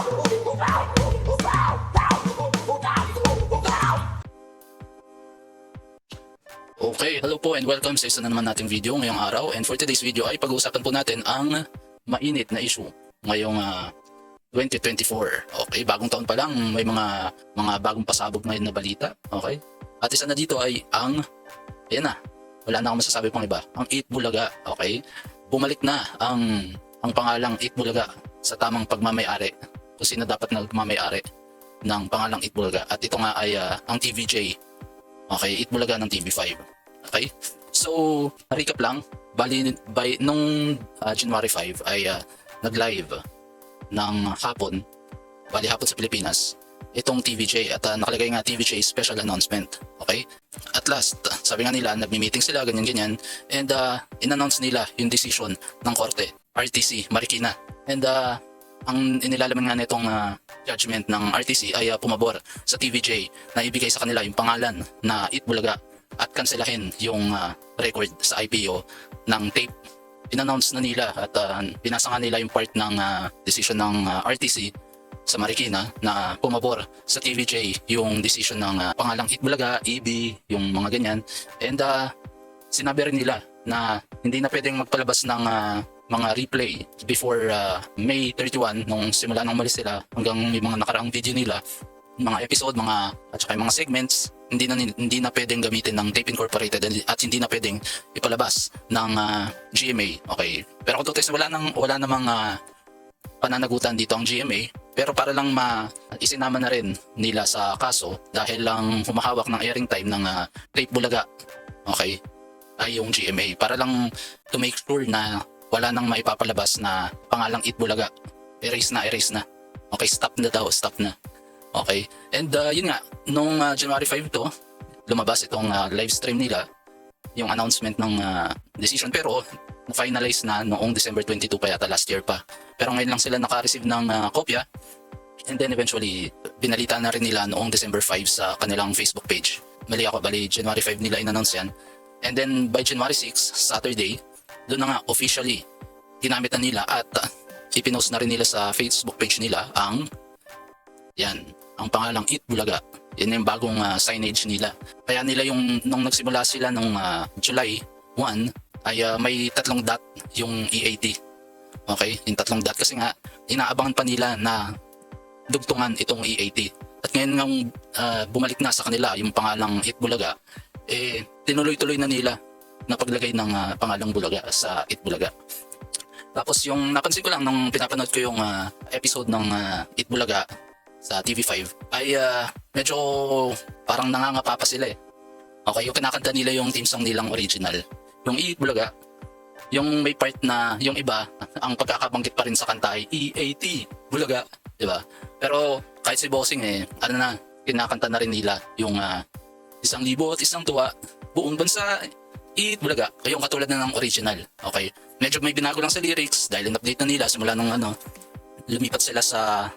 Okay, hello po and welcome sa isa na naman nating video ngayong araw. And for today's video ay pag-uusapan po natin ang mainit na issue ngayong 2024. Okay, bagong taon pa lang, may mga bagong pasabog ngayon na balita. Okay, at isa na dito ay ang, ayan na, wala na akong masasabi pang iba, ang Eat Bulaga. Okay, bumalik na ang pangalang Eat Bulaga sa tamang pagmamay-ari, kung sino dapat nagmamay-ari ng pangalang Eat Bulaga. At ito nga ay ang TVJ. Okay, Eat Bulaga ng TV5. Okay? So, recap lang. Bali, nung January 5 ay nag-live ng hapon. Bali, hapon sa Pilipinas. Itong TVJ at nakalagay nga TVJ special announcement. Okay? At last, sabi nga nila, nagmi-meeting sila, ganyan-ganyan. And in-announce nila yung decision ng korte, RTC, Marikina. And ang inilalaman nga nitong judgment ng RTC ay pumabor sa TVJ na ibigay sa kanila yung pangalan na Eat Bulaga at kanselahin yung record sa IPO ng tape. In-announce na nila at binasa nga nila yung part ng decision ng RTC sa Marikina na pumabor sa TVJ yung decision ng pangalang Eat Bulaga, EB, yung mga ganyan. And sinabi rin nila na hindi na pwedeng magpalabas ng mga replay before May 31 nung simula nang umalis sila hanggang may mga nakaraang video nila, mga episode, at saka mga segments, hindi na pwedeng gamitin ng Tape Incorporated at hindi na pwedeng ipalabas ng GMA. Okay. Pero kung tutusin, wala namang pananagutan dito ang GMA, pero para lang isinama na rin nila sa kaso dahil lang humahawak ng airing time ng Tape Bulaga. Okay. Ay yung GMA para lang to make sure na wala nang maipapalabas na pangalang Eat Bulaga. Erase na. Okay, stop na daw, stop na. Okay, and yun nga, nung January 5 to, lumabas itong live stream nila, yung announcement ng decision, pero na-finalize na noong December 22 pa yata, last year pa. Pero ngayon lang sila naka-receive ng kopya, and then eventually, binalita na rin nila noong December 5 sa kanilang Facebook page. Bali January 5 nila in-announce yan. And then by January 6, Saturday, doon na nga officially ginamit na nila at ipinost na rin nila sa Facebook page nila ang pangalang Eat Bulaga. Yan yung bagong signage nila. Kaya nila nung nagsimula sila nung July 1 ay may 3 dot yung EAT. Okay, yung 3 dot kasi nga inaabangan pa nila na dugtungan itong EAT. At ngayon nga bumalik na sa kanila yung pangalang Eat Bulaga, tinuloy-tuloy na nila na paglagay ng pangalang Bulaga sa Eat Bulaga. Tapos yung napansin ko lang nung pinapanood ko yung episode ng Eat Bulaga sa TV5 ay medyo parang nangangapa pa sila eh. Okay, yung kinakanta nila yung theme song nilang original. Yung Eat Bulaga, yung may part na yung iba, ang pagkakabanggit pa rin sa kanta ay EAT, Bulaga, di ba? Pero kahit si Bossing kinakanta na rin nila yung 1,000 at isang tuwa, buong bansa, Eat Bulaga, yung katulad na ng original. Okay, medyo may binago lang sa lyrics dahil in-update na nila simula nung lumipat sila sa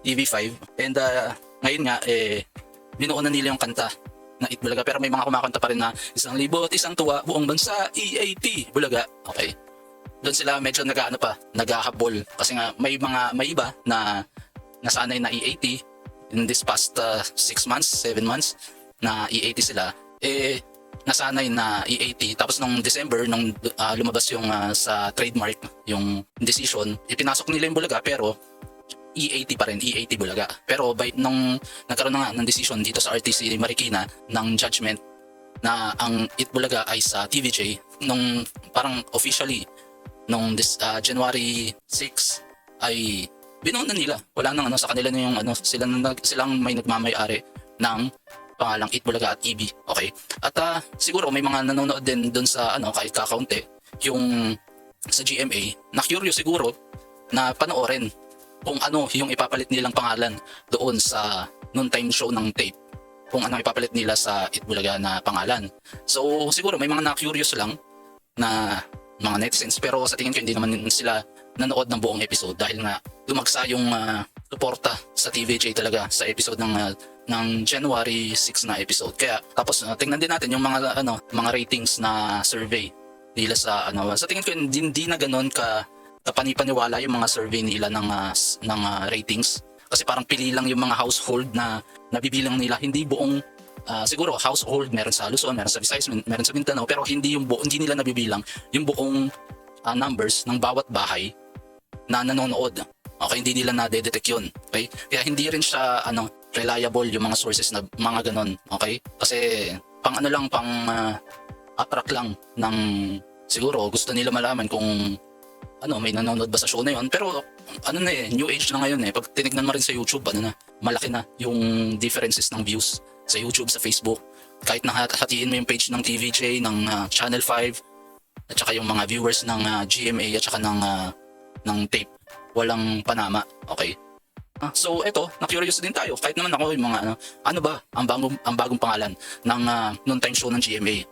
TV5. And ngayon nga binuo na nila yung kanta na Eat Bulaga, pero may mga kumakanta pa rin na 1,000 at isang tuwa, buong bansa, EAT, Bulaga. Okay, doon sila medyo naghahabol kasi nga may iba na nasanay na EAT in this past 6 months, 7 months na EAT sila, nasanay na EAT. Tapos nung December, nung lumabas yung sa trademark, yung decision, ipinasok nila yung Bulaga pero EAT pa rin, EAT Bulaga. Pero nung nagkaroon na nga ng decision dito sa RTC Marikina ng judgment na ang Eat Bulaga ay sa TVJ, nung parang officially nung January 6 ay binuo na nila. Wala nang sa kanila na yung silang may nagmamay-ari ng pangalang Eat Bulaga at EB. Okay? At siguro may mga nanonood din doon sa kahit kakaunti yung sa GMA na curious siguro na panoorin kung ano yung ipapalit nilang pangalan doon sa noontime show ng tape, kung ano ipapalit nila sa Eat Bulaga na pangalan. So siguro may mga na-curious lang na mga netizens, pero sa tingin ko hindi naman sila nanood ng buong episode dahil nga dumagsa yung suporta sa TVJ talaga sa episode ng January 6 na episode. Kaya tapos tingnan din natin yung mga ratings na survey nila sa tingin ko hindi na ganoon kapanipaniwala yung mga survey nila ng ratings. Kasi parang pili lang yung mga household na nabibilang nila, hindi buong siguro household meron sa Luzon, meron sa Visayas, meron sa Mindanao, pero hindi hindi nila nabibilang yung buong numbers ng bawat bahay na nanonood. Okay, hindi nila na-detect yun. Okay? Kaya hindi rin siya reliable yung mga sources na mga ganon. Okay? Kasi pang attract lang ng siguro gusto nila malaman kung may nanonood ba sa show na yun. Pero new age na ngayon Pag tinignan mo rin sa YouTube, malaki na yung differences ng views sa YouTube, sa Facebook. Kahit hatiin mo yung page ng TVJ, ng Channel 5, at saka yung mga viewers ng GMA at saka ng tape, walang panama. Okay? So eto, na-curious din tayo. Kahit naman ako yung mga ano ba ang bagong pangalan ng noontime show ng GMA.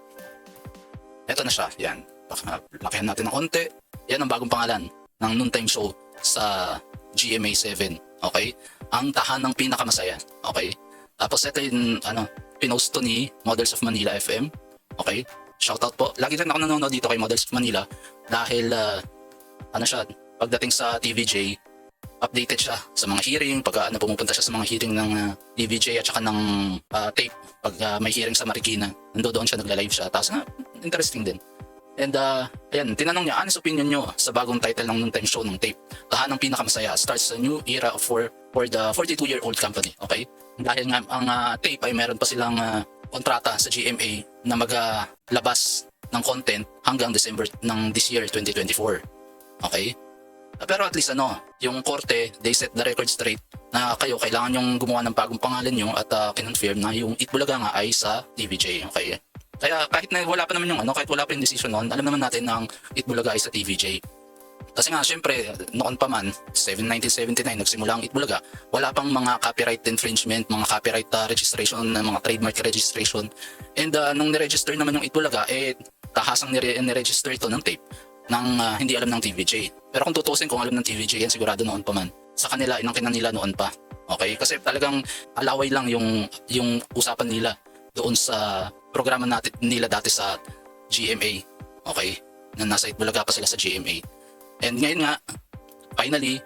Eto na siya, yan. Baka lakihan natin ng konti. Yan ang bagong pangalan ng noontime show sa GMA 7. Okay? Ang tahanang pinakamasaya. Okay? Tapos ito yung pinost to ni Models of Manila FM. Okay? Shoutout po. Lagi rin ako nanonood dito kay Models of Manila dahil siya, pagdating sa TVJ, updated siya sa mga hearing, pag pumupunta siya sa mga hearing ng TVJ at saka ng tape, pag may hearing sa Marikina, nandoon siya, nagla-live siya. Tapos interesting din. And ayan, tinanong niya, ano opinion nyo sa bagong title ng noontime show ng tape? Tahanang pinakamasaya, starts a new era for the 42-year-old company. Okay? Dahil nga ang tape ay meron pa silang kontrata sa GMA na maglabas ng content hanggang December ng this year, 2024. Okay? Pero at least yung korte, they set the record straight na kayo kailangan yung gumawa ng bagong pangalan nyo at kinonfirm na yung Itbulaga nga ay sa TVJ. Okay? Kaya kahit na wala pa naman kahit wala pa yung decision noon, alam naman natin na ang Itbulaga ay sa TVJ. Kasi nga syempre, noon pa man, 1979 nagsimula ang Itbulaga, wala pang mga copyright infringement, mga copyright registration, mga trademark registration. And nung niregister naman yung Itbulaga, tahasang niregister ito ng tape ng hindi alam ng TVJ. Pero kung tutusin kung alam ng TVJ yan, sigurado noon pa man. Sa kanila, inangkinan nila noon pa. Okay? Kasi talagang alaway lang yung usapan nila doon sa programa nila dati sa GMA. Okay? Na nasa Itbulaga pa sila sa GMA. And ngayon nga, finally,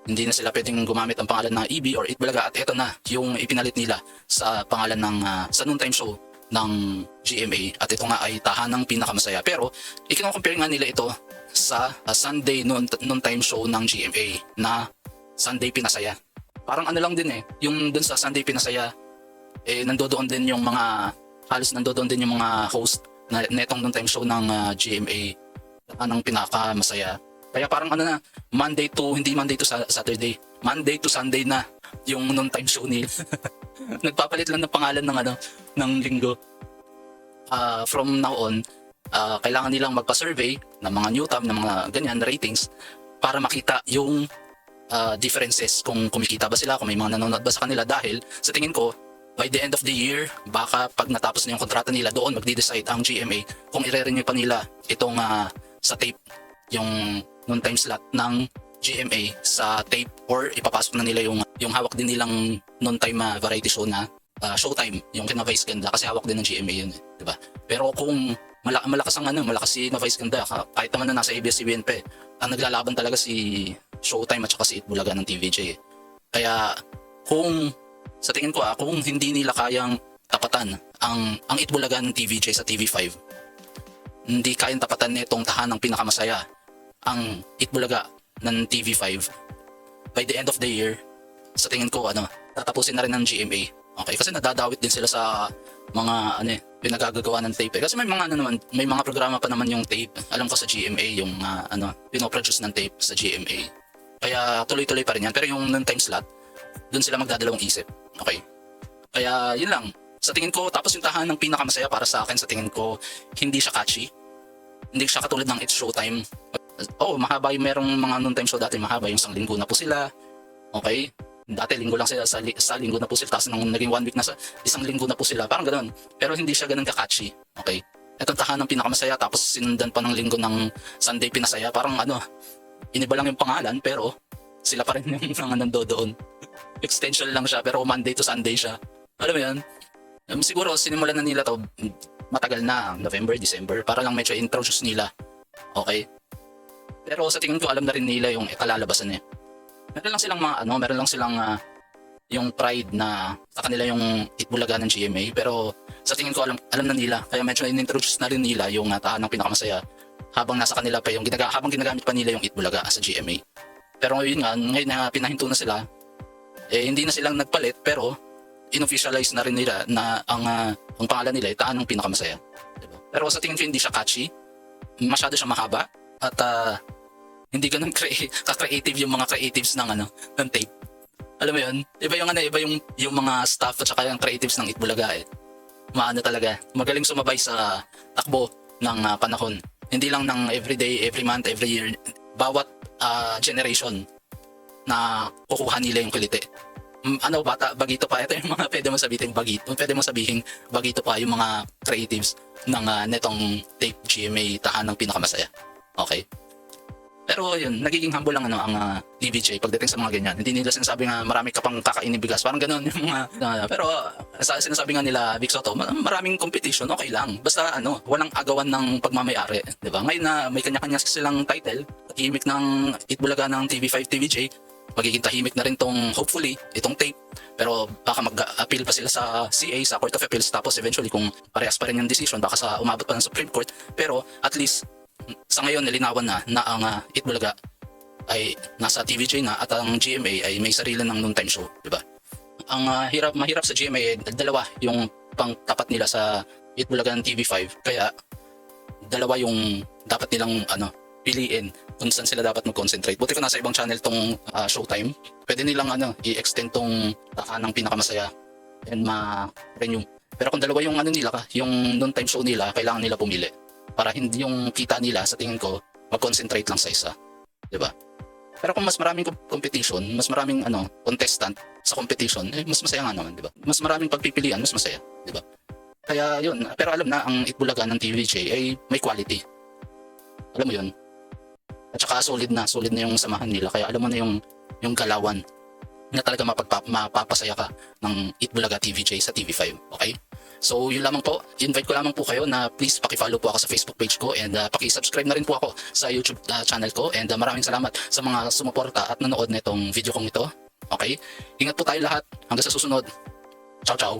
hindi na sila pwedeng gumamit ang pangalan ng EB or Itbulaga at ito na yung ipinalit nila sa pangalan ng sa noontime show ng GMA at ito nga ay tahanang pinakamasaya. Pero i-compare nga nila ito sa Sunday noontime show ng GMA na Sunday Pinasaya. Parang lang din yung dun sa Sunday Pinasaya nandoon din yung mga host na netong noontime show ng GMA anong pinakamasaya. Kaya parang hindi Monday to Saturday, Monday to Sunday na yung noontime show nila. Nagpapalit lang ng pangalan ng linggo. From now on, kailangan nilang magpa-survey ng mga new tab, ng mga ganyan ratings para makita yung differences, kung kumikita ba sila, kung may mga nanonood ba sa kanila. Dahil sa tingin ko, by the end of the year, baka pag natapos na yung kontrata nila, doon magde-decide ang GMA kung i-renew pa nila itong sa tape, yung noontime slot ng GMA sa tape, or ipapasok na nila yung hawak din nilang noontime variety show na Showtime, yung kina Vice Ganda, kasi hawak din ng GMA yun, di ba? Pero kung malakas si na Vice Ganda, kahit naman na nasa ABS-CBN pa ang naglalaban talaga si Showtime at saka si Itbulaga ng TVJ. Kaya kung sa tingin ko kung hindi nila kayang tapatan ang Itbulaga ng TVJ sa TV5, hindi kayang tapatan nitong tahanang pinakamasaya ang Itbulaga ng TV5, by the end of the year, sa tingin ko tatapusin na rin ng GMA. Okay, kasi nadadawit din sila sa mga pinagagagawa ng tape. Kasi may mga programa pa naman yung tape. Alam ko sa GMA yung pinoproduce ng tape sa GMA. Kaya tuloy-tuloy pa rin yan. Pero yung noontime slot, doon sila magdadalawang isip. Okay. Kaya yun lang. Sa tingin ko, tapos yung tahanang pinakamasaya para sa akin, sa tingin ko, hindi siya catchy. Hindi siya katulad ng It's Showtime. Mahaba yung merong mga noontime show dati, mahaba yung 1 linggo na po sila. Okay? Dati linggo lang sila, sa linggo na po sila, tapos nung naging 1 week na 1 linggo na po sila, parang ganoon. Pero hindi siya ganun ka-catchy. Okay? Itong tahanang pinakamasaya, tapos sinundan pa ng linggo ng Sunday Pinasaya, parang iniba lang yung pangalan, pero sila pa rin yung nandoon. Extension lang siya, pero Monday to Sunday siya. Alam mo yan? Siguro sinimulan na nila to matagal na, November, December, para lang medyo introduce nila. Okay? Pero sa tingin ko alam na rin nila yung kalalabasan niya. Meron lang silang mga meron lang silang yung pride na sa kanila yung Itbulaga ng GMA, pero sa tingin ko alam na nila, kaya medyo in-introduce na rin nila yung tahanang pinakamasaya habang nasa kanila pa yung habang ginagamit pa nila yung Itbulaga sa GMA. Pero ngayon na pinahinto na sila, hindi na silang nagpalit, pero in-officialize na rin nila na ang pangalan nila ay tahanang pinakamasaya. Diba? Pero sa tingin ko hindi siya catchy, masyado siya mahaba, at hindi ganun ka-creative yung mga creatives ng tape. Alam mo yun? Iba yung mga staff at saka yung creatives ng Itbulaga Maano talaga, magaling sumabay sa takbo ng panahon. Hindi lang ng everyday, every month, every year, bawat generation na kukuha nila yung kiliti. Bata, bagito pa. Ito yung mga pwede mo sabihin bagito. Pwede mo sabihin bagito pa yung mga creatives ng netong tape GMA tahanang pinakamasaya. Okay? Pero yun, nagiging humble lang ang DVJ pagdating sa mga ganyan. Hindi nila sinasabi nga marami ka pang kakainin bigas. Parang ganun yung mga pero sa sinasabi nga nila Vic Soto, maraming competition, okay lang. Basta walang agawan ng pagmamay-ari, 'di ba? Ngayon na may kanya-kanya silang title, tahimik ng Itbulaga ng TV5 TVJ, magiging tahimik na rin hopefully itong tape. Pero baka mag-appeal pa sila sa CA, sa Court of Appeals, tapos eventually kung parehas pa rin yung decision, baka sa umabot pa ng Supreme Court. Pero at least sa ngayon nilinawan na ang Itbulaga ay nasa TVJ na at ang GMA ay may sarili ng noontime show, di ba? Ang mahirap sa GMA ay dalawa yung pangtapat nila sa Itbulaga ng TV5, kaya dalawa yung dapat nilang piliin kung saan sila dapat mag-concentrate. Buti ko nasa ibang channel tong Showtime, pwede nilang i-extend tong tahanang pinakamasaya and ma-renew. Pero kung dalawa yung yung noontime show nila, kailangan nila pumili para hindi yung kita nila, sa tingin ko, mag-concentrate lang sa isa, 'di ba? Pero kung mas maraming competition, mas maraming contestant sa competition, mas masaya nga naman, 'di ba? Mas maraming pagpipilian, mas masaya, 'di ba? Kaya yun, pero alam na ang Itbulaga ng TVJ ay may quality. Alam mo yun? At saka solid na yung samahan nila, kaya alam mo na yung galawan na talaga mapapasaya ka ng Itbulaga TVJ sa TV5, okay? So yun lamang po, invite ko lamang po kayo na please paki-follow po ako sa Facebook page ko, and paki-subscribe na rin po ako sa YouTube channel ko, and maraming salamat sa mga sumuporta at nanood nitong video kong ito. Okay? Ingat po tayo lahat, hanggang sa susunod. Ciao ciao.